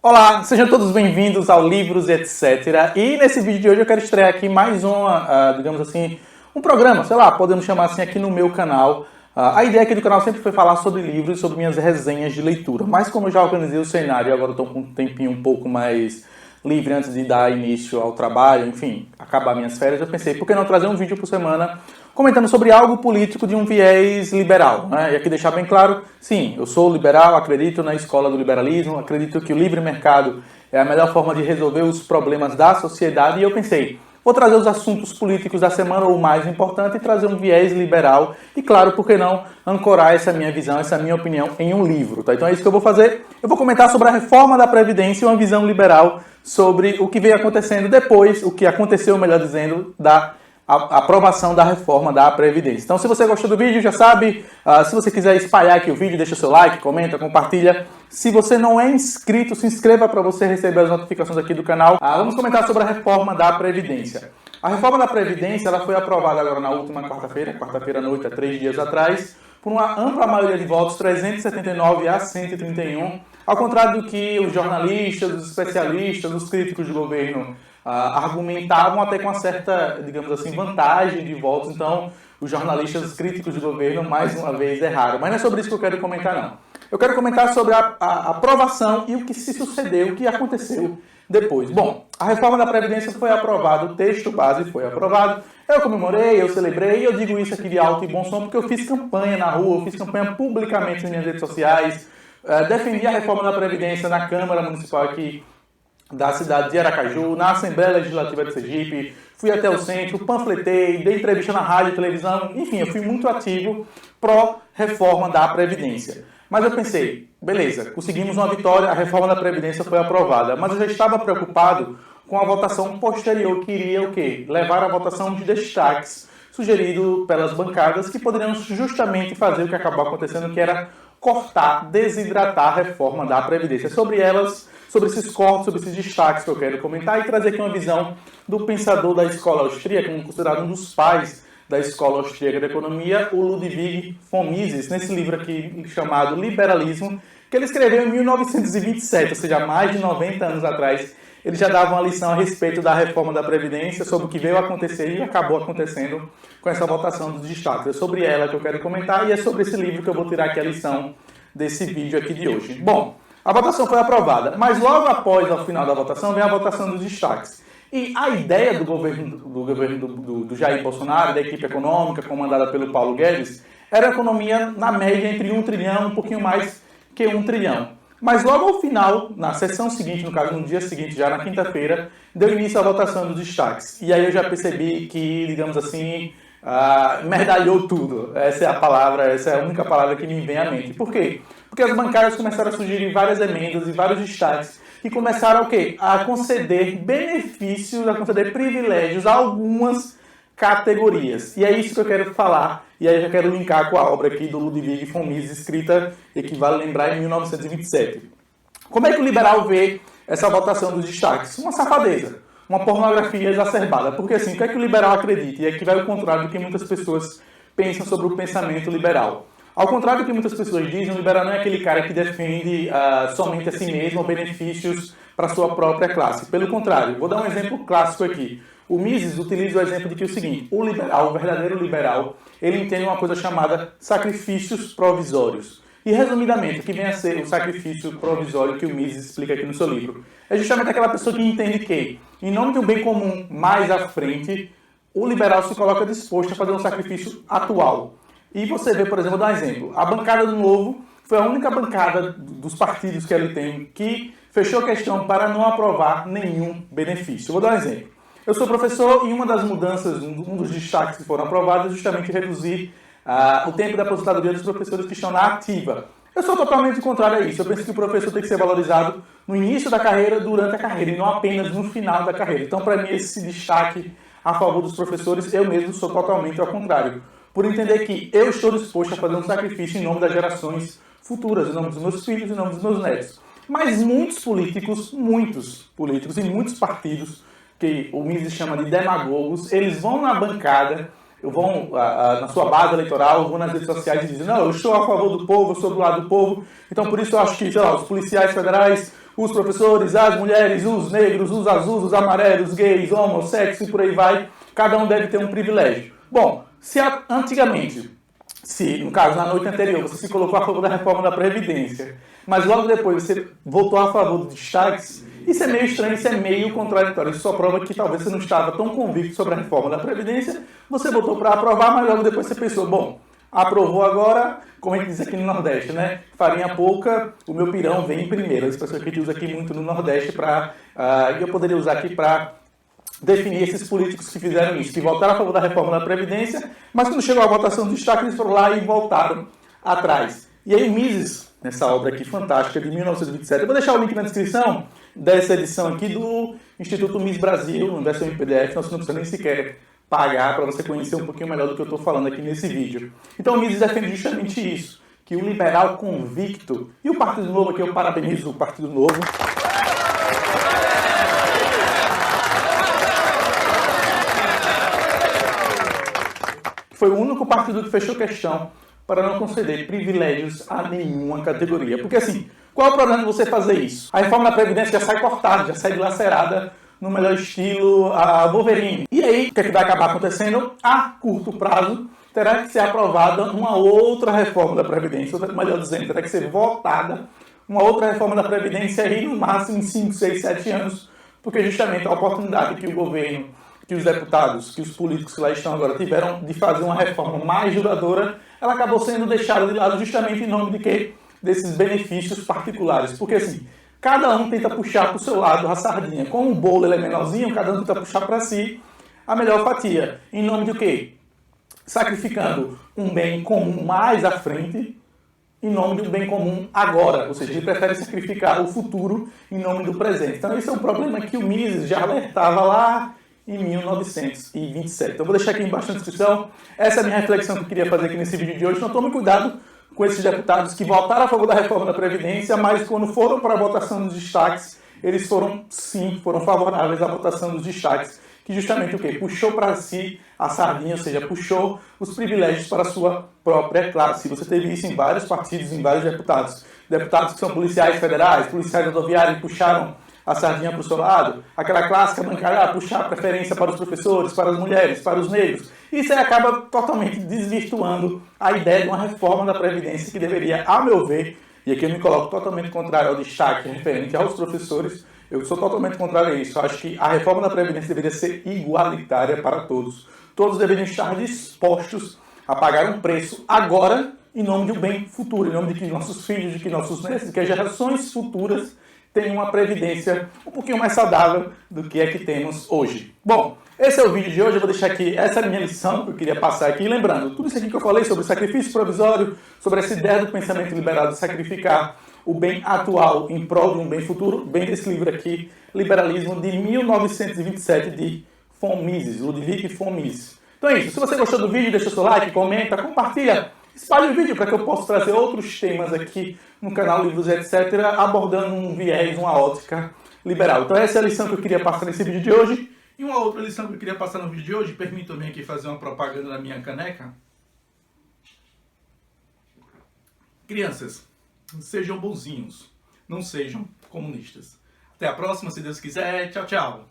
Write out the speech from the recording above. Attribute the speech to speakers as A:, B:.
A: Olá, sejam todos bem-vindos ao Livros e Etc. E nesse vídeo de hoje eu quero estrear aqui mais digamos assim, um programa, sei lá, podemos chamar assim aqui no meu canal. A ideia aqui do canal sempre foi falar sobre livros e sobre minhas resenhas de leitura. Mas como eu já organizei o cenário e agora estou com um tempinho um pouco mais livre antes de dar início ao trabalho, enfim, acabar minhas férias, eu pensei, por que não trazer um vídeo por semana comentando sobre algo político de um viés liberal, né? E aqui deixar bem claro, sim, eu sou liberal, acredito na escola do liberalismo, acredito que o livre mercado é a melhor forma de resolver os problemas da sociedade e eu pensei, vou trazer os assuntos políticos da semana ou o mais importante e trazer um viés liberal e, claro, por que não, ancorar essa minha visão, essa minha opinião em um livro, tá? Então é isso que eu vou fazer. Eu vou comentar sobre a reforma da Previdência e uma visão liberal sobre o que veio acontecendo depois, o que aconteceu, melhor dizendo, da aprovação da reforma da Previdência. Então, se você gostou do vídeo, já sabe, se você quiser espalhar aqui o vídeo, deixa seu like, comenta, compartilha. Se você não é inscrito, se inscreva para você receber as notificações aqui do canal. Vamos comentar sobre a reforma da Previdência. A reforma da Previdência ela foi aprovada agora na última quarta-feira à noite, há 3 dias atrás, por uma ampla maioria de votos, 379 a 131, ao contrário do que os jornalistas, os especialistas, os críticos do governo argumentavam até com uma certa, digamos assim, vantagem de votos. Então, os jornalistas, os críticos do governo, mais uma vez, erraram. Mas não é sobre isso que eu quero comentar, não. Eu quero comentar sobre a aprovação e o que se sucedeu, o que aconteceu depois. Bom, a reforma da Previdência foi aprovada, o texto base foi aprovado. Eu comemorei, eu celebrei, e eu digo isso aqui de alto e bom som, porque eu fiz campanha na rua, eu fiz campanha publicamente nas minhas redes sociais, defendi a reforma da Previdência na Câmara Municipal aqui da cidade de Aracaju, na Assembleia Legislativa de Sergipe, fui até o centro, panfletei, dei entrevista na rádio e televisão, enfim, eu fui muito ativo pró-reforma da Previdência. Mas eu pensei, beleza, conseguimos uma vitória, a reforma da Previdência foi aprovada, mas eu já estava preocupado com a votação posterior, que iria o quê? Levar a votação de destaques, sugerido pelas bancadas, que poderiam justamente fazer o que acabou acontecendo, que era cortar, desidratar a reforma da Previdência. Sobre elas, sobre esses cortes, sobre esses destaques que eu quero comentar e trazer aqui uma visão do pensador da escola austríaca, considerado um dos pais da escola austríaca de economia, o Ludwig von Mises, nesse livro aqui chamado Liberalismo, que ele escreveu em 1927, ou seja, mais de 90 anos atrás. Ele já dava uma lição a respeito da reforma da Previdência, sobre o que veio acontecer e acabou acontecendo com essa votação dos destaques. É sobre ela que eu quero comentar e é sobre esse livro que eu vou tirar aqui a lição desse vídeo aqui de hoje. Bom, a votação foi aprovada, mas logo após, ao final da votação, vem a votação dos destaques. E a ideia do governo do Jair Bolsonaro, da equipe econômica, comandada pelo Paulo Guedes, era a economia na média entre 1 trilhão, um pouquinho mais que 1 trilhão. Mas logo ao final, na sessão seguinte, no caso no dia seguinte, já na quinta-feira, deu início à votação dos destaques. E aí eu já percebi que, digamos assim, merdalhou tudo. Essa é a palavra, essa é a única palavra que me vem à mente. Por quê? Porque as bancadas começaram a surgir várias emendas e vários destaques e começaram a conceder benefícios, a conceder privilégios a algumas categorias. E é isso que eu quero falar, e aí eu já quero linkar com a obra aqui do Ludwig von Mises, escrita, e que vale lembrar, em 1927. Como é que o liberal vê essa votação dos destaques? Uma safadeza, uma pornografia exacerbada. Porque assim, o que é que o liberal acredita? E aqui vai o contrário do que muitas pessoas pensam sobre o pensamento liberal. Ao contrário do que muitas pessoas dizem, o liberal não é aquele cara que defende somente a si mesmo ou benefícios para a sua própria classe. Pelo contrário, vou dar um exemplo clássico aqui. O Mises utiliza o exemplo de que é o seguinte, o liberal, o verdadeiro liberal, ele entende uma coisa chamada sacrifícios provisórios. E resumidamente, o que vem a ser o sacrifício provisório que o Mises explica aqui no seu livro? É justamente aquela pessoa que entende que, em nome de um bem comum mais à frente, o liberal se coloca disposto a fazer um sacrifício atual. E você vê, por exemplo, vou dar um exemplo. A bancada do Novo foi a única bancada dos partidos que ele tem que fechou a questão para não aprovar nenhum benefício. Vou dar um exemplo. Eu sou professor e uma das mudanças, um dos destaques que foram aprovados é justamente reduzir o tempo da aposentadoria dos professores que estão na ativa. Eu sou totalmente contrário a isso. Eu penso que o professor tem que ser valorizado no início da carreira, durante a carreira, e não apenas no final da carreira. Então, para mim, esse destaque a favor dos professores, eu mesmo sou totalmente ao contrário. Por entender que eu estou disposto a fazer um sacrifício em nome das gerações futuras, em nome dos meus filhos, em nome dos meus netos. Mas muitos políticos e muitos partidos, que o Mises chama de demagogos, eles vão na bancada, vão na sua base eleitoral, vão nas redes sociais e dizem, não, eu estou a favor do povo, eu sou do lado do povo, então por isso eu acho que, sei lá, os policiais federais, os professores, as mulheres, os negros, os azuis, os amarelos, os gays, homossexuais e por aí vai, cada um deve ter um privilégio. Bom, se antigamente, se no caso na noite anterior você se colocou a favor da reforma da Previdência, mas logo depois você votou a favor dos destaques, isso é meio estranho, isso é meio contraditório. Isso só prova que talvez você não estava tão convicto sobre a reforma da Previdência, você votou para aprovar, mas logo depois você pensou, bom, aprovou agora, como a gente diz aqui no Nordeste, né? Farinha pouca, o meu pirão vem em primeiro. Essa expressão que a gente usa aqui muito no Nordeste, eu poderia usar aqui para definir esses políticos que fizeram isso, que votaram a favor da reforma da Previdência, mas quando chegou a votação do destaque, eles foram lá e voltaram atrás. E aí o Mises, nessa obra aqui fantástica de 1927, eu vou deixar o link na descrição dessa edição aqui do Instituto Mises Brasil, uma versão em PDF, nós não precisamos nem sequer pagar para você conhecer um pouquinho melhor do que eu estou falando aqui nesse vídeo. Então o Mises defende justamente isso, que o liberal convicto, e o Partido Novo, aqui eu parabenizo o Partido Novo, foi o único partido que fechou questão para não conceder privilégios a nenhuma categoria. Porque assim, qual é o problema de você fazer isso? A reforma da Previdência já sai cortada, já sai dilacerada no melhor estilo a Wolverine. E aí, o que, é que vai acabar acontecendo? A curto prazo, terá que ser aprovada uma outra reforma da Previdência, ou melhor dizendo, terá que ser votada uma outra reforma da Previdência aí no máximo em 5, 6, 7 anos, porque justamente a oportunidade que o governo, que os deputados, que os políticos que lá estão agora tiveram de fazer uma reforma mais duradoura, ela acabou sendo deixada de lado justamente em nome de quê? Desses benefícios particulares. Porque assim, cada um tenta puxar para o seu lado a sardinha. Como o bolo ele é menorzinho, cada um tenta puxar para si a melhor fatia. Em nome de quê? Sacrificando um bem comum mais à frente, em nome do bem comum agora. Ou seja, ele prefere sacrificar o futuro em nome do presente. Então esse é um problema que o Mises já alertava lá em 1927. Então vou deixar aqui embaixo na descrição. Essa é a minha reflexão que eu queria fazer aqui nesse vídeo de hoje. Então tome cuidado com esses deputados que votaram a favor da reforma da Previdência, mas quando foram para a votação dos destaques, eles foram favoráveis à votação dos destaques, que justamente o quê? Puxou para si a sardinha, ou seja, puxou os privilégios para a sua própria classe. Você teve isso em vários partidos, em vários deputados. Deputados que são policiais federais, policiais rodoviários, puxaram a sardinha para o seu lado, aquela clássica bancária, puxar a preferência para os professores, para as mulheres, para os negros. Isso aí acaba totalmente desvirtuando a ideia de uma reforma da Previdência que deveria, a meu ver, e aqui eu me coloco totalmente contrário ao destaque referente aos professores, eu sou totalmente contrário a isso. Eu acho que a reforma da Previdência deveria ser igualitária para todos. Todos deveriam estar dispostos a pagar um preço agora em nome de um bem futuro, em nome de que nossos filhos, de que nossos netos, de que as gerações futuras tenham uma previdência um pouquinho mais saudável do que a que temos hoje. Bom, esse é o vídeo de hoje, eu vou deixar aqui, essa é a minha lição que eu queria passar aqui, lembrando, tudo isso aqui que eu falei sobre sacrifício provisório, sobre essa ideia do pensamento liberal de sacrificar o bem atual em prol de um bem futuro, vem desse livro aqui, Liberalismo, de 1927, de von Mises, Ludwig von Mises. Então é isso, se você gostou do vídeo, deixa o seu like, comenta, compartilha, espalhe o vídeo para que eu possa trazer outros temas aqui no canal Livros Etc, abordando um viés, uma ótica liberal. Então essa é a lição que eu queria passar nesse vídeo de hoje. E uma outra lição que eu queria passar no vídeo de hoje, permitam-me aqui fazer uma propaganda da minha caneca. Crianças, sejam bonzinhos, não sejam comunistas. Até a próxima, se Deus quiser. Tchau, tchau.